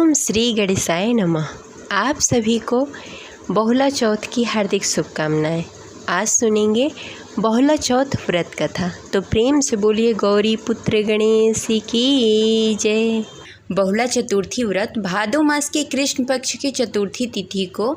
ओम श्री गणेशाय नमः। आप सभी को बहुला चौथ की हार्दिक शुभकामनाएं। आज सुनेंगे बहुला चौथ व्रत कथा, तो प्रेम से बोलिए गौरी पुत्र गणेश की जय। बहुला चतुर्थी व्रत भादो मास के कृष्ण पक्ष की चतुर्थी तिथि को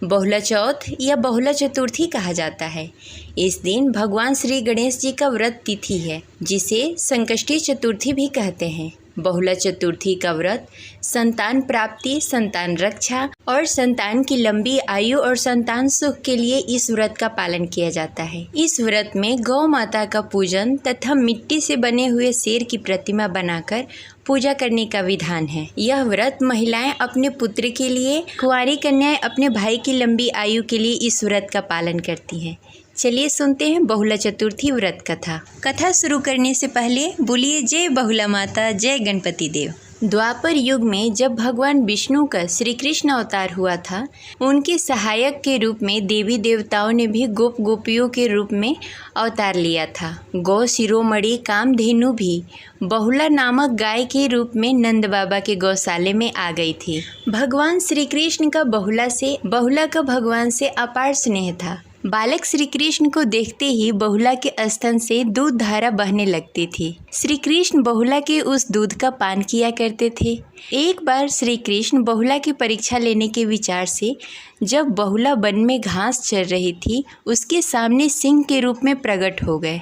बहुला चौथ या बहुला चतुर्थी कहा जाता है। इस दिन भगवान श्री गणेश जी का व्रत तिथि है, जिसे संकष्टी चतुर्थी भी कहते हैं। बहुला चतुर्थी का व्रत संतान प्राप्ति, संतान रक्षा और संतान की लंबी आयु और संतान सुख के लिए इस व्रत का पालन किया जाता है। इस व्रत में गौ माता का पूजन तथा मिट्टी से बने हुए शेर की प्रतिमा बनाकर पूजा करने का विधान है। यह व्रत महिलाएं अपने पुत्र के लिए, कुंवारी कन्याएं अपने भाई की लंबी आयु के लिए इस व्रत का पालन करती हैं। चलिए सुनते हैं बहुला चतुर्थी व्रत कथा। कथा शुरू करने से पहले बोलिए जय बहुला माता, जय गणपति देव। द्वापर युग में जब भगवान विष्णु का श्री कृष्ण अवतार हुआ था, उनके सहायक के रूप में देवी देवताओं ने भी गोप गोपियों के रूप में अवतार लिया था। गौ शिरोमणि कामधेनु भी बहुला नामक गाय के रूप में नंद बाबा के गौशाले में आ गई थी। भगवान श्री कृष्ण का बहुला का भगवान से अपार स्नेह था। बालक श्री कृष्ण को देखते ही बहुला के स्तन से दूध धारा बहने लगती थी। श्री कृष्ण बहुला के उस दूध का पान किया करते थे। एक बार श्री कृष्ण बहुला की परीक्षा लेने के विचार से जब बहुला वन में घास चर रही थी, उसके सामने सिंह के रूप में प्रकट हो गए।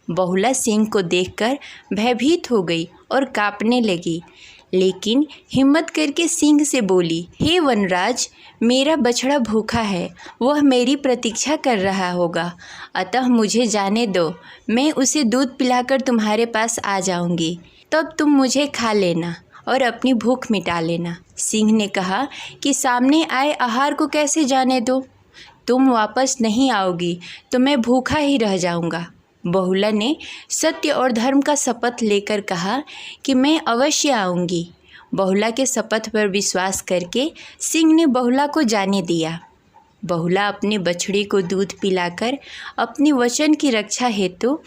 बहुला सिंह को देखकर भयभीत हो गई और कांपने लगी, लेकिन हिम्मत करके सिंह से बोली, हे वनराज, मेरा बछड़ा भूखा है, वह मेरी प्रतीक्षा कर रहा होगा, अतः मुझे जाने दो। मैं उसे दूध पिलाकर तुम्हारे पास आ जाऊंगी, तब तुम मुझे खा लेना और अपनी भूख मिटा लेना। सिंह ने कहा कि सामने आए आहार को कैसे जाने दो, तुम वापस नहीं आओगी तो मैं भूखा ही रह जाऊंगा। बहुला ने सत्य और धर्म का शपथ लेकर कहा कि मैं अवश्य आऊंगी। बहुला के शपथ पर विश्वास करके सिंह ने बहुला को जाने दिया। बहुला अपने बछड़ी को दूध पिलाकर अपनी वचन की रक्षा हेतु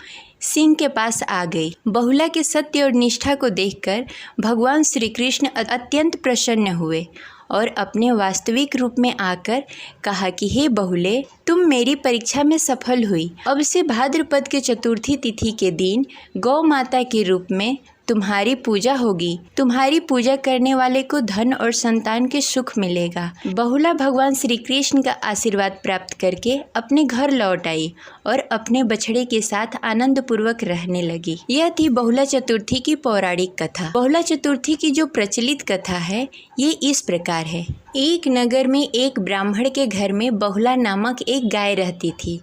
सिंह के पास आ गई। बहुला के सत्य और निष्ठा को देखकर भगवान श्री कृष्ण अत्यंत प्रसन्न हुए और अपने वास्तविक रूप में आकर कहा कि हे बहुले, तुम मेरी परीक्षा में सफल हुई। अब से भाद्रपद के चतुर्थी तिथि के दिन गौ माता के रूप में तुम्हारी पूजा होगी। तुम्हारी पूजा करने वाले को धन और संतान के सुख मिलेगा। बहुला भगवान श्री कृष्ण का आशीर्वाद प्राप्त करके अपने घर लौट आई और अपने बछड़े के साथ आनंद पूर्वक रहने लगी। यह थी बहुला चतुर्थी की पौराणिक कथा। बहुला चतुर्थी की जो प्रचलित कथा है, ये इस प्रकार है। एक नगर में एक ब्राह्मण के घर में बहुला नामक एक गाय रहती थी।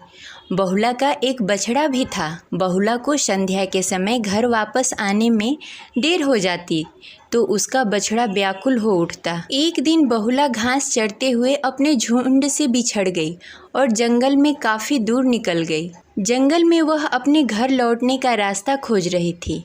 बहुला का एक बछड़ा भी था। बहुला को संध्या के समय घर वापस आने में देर हो जाती तो उसका बछड़ा व्याकुल हो उठता। एक दिन बहुला घास चरते हुए अपने झुंड से बिछड़ गई और जंगल में काफ़ी दूर निकल गई। जंगल में वह अपने घर लौटने का रास्ता खोज रही थी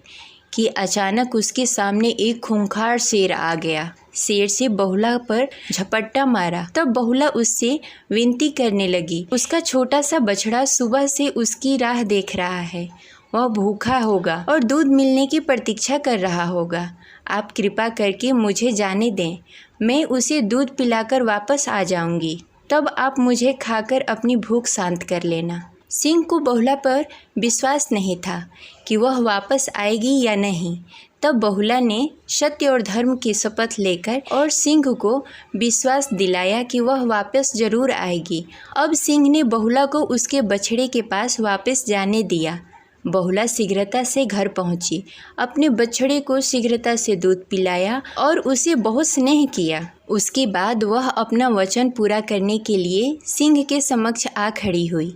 कि अचानक उसके सामने एक खूंखार शेर आ गया। शेर से बहुला पर झपट्टा मारा। तब बहुला उससे विनती करने लगी। उसका छोटा सा बछड़ा सुबह से उसकी राह देख रहा है। वह भूखा होगा और दूध मिलने की प्रतीक्षा कर रहा होगा। आप कृपा करके मुझे जाने दें, मैं उसे दूध पिलाकर वापस आ जाऊंगी, तब आप मुझे खाकर अपनी भूख शांत कर लेना। सिंह को बहुला पर विश्वास नहीं था कि वह वापस आएगी या नहीं। तब बहुला ने सत्य और धर्म की शपथ लेकर और सिंह को विश्वास दिलाया कि वह वापस जरूर आएगी। अब सिंह ने बहुला को उसके बछड़े के पास वापस जाने दिया। बहुला शीघ्रता से घर पहुंची, अपने बछड़े को शीघ्रता से दूध पिलाया और उसे बहुत स्नेह किया। उसके बाद वह अपना वचन पूरा करने के लिए सिंह के समक्ष आ खड़ी हुई।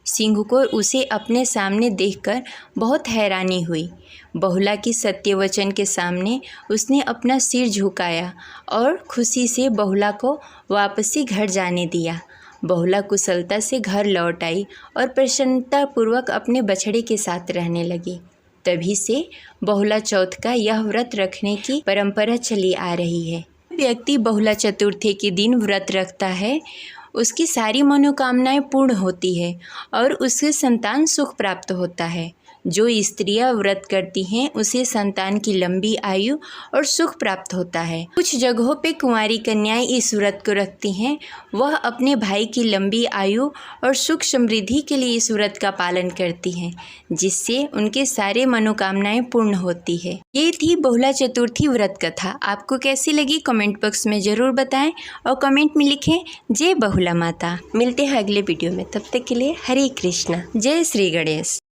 सिंह को उसे अपने सामने देखकर बहुत हैरानी हुई। बहुला की सत्य वचन के सामने उसने अपना सिर झुकाया और खुशी से बहुला को वापसी घर जाने दिया। बहुला कुशलता से घर लौट आई और प्रसन्नता पूर्वक अपने बछड़े के साथ रहने लगी। तभी से बहुला चौथ का यह व्रत रखने की परंपरा चली आ रही है। व्यक्ति बहुला चतुर्थी के दिन व्रत रखता है, उसकी सारी मनोकामनाएं पूर्ण होती है और उसके संतान सुख प्राप्त होता है। जो स्त्रियां व्रत करती हैं उसे संतान की लंबी आयु और सुख प्राप्त होता है। कुछ जगहों पे कुंवारी कन्याएं इस व्रत को रखती हैं। वह अपने भाई की लंबी आयु और सुख समृद्धि के लिए इस व्रत का पालन करती हैं, जिससे उनके सारे मनोकामनाएं पूर्ण होती है। ये थी बहुला चतुर्थी व्रत कथा। आपको कैसी लगी कमेंट बॉक्स में ज़रूर बताएं और कमेंट में लिखें जय बहुला माता। मिलते हैं अगले वीडियो में, तब तक के लिए हरे कृष्णा, जय श्री गणेश।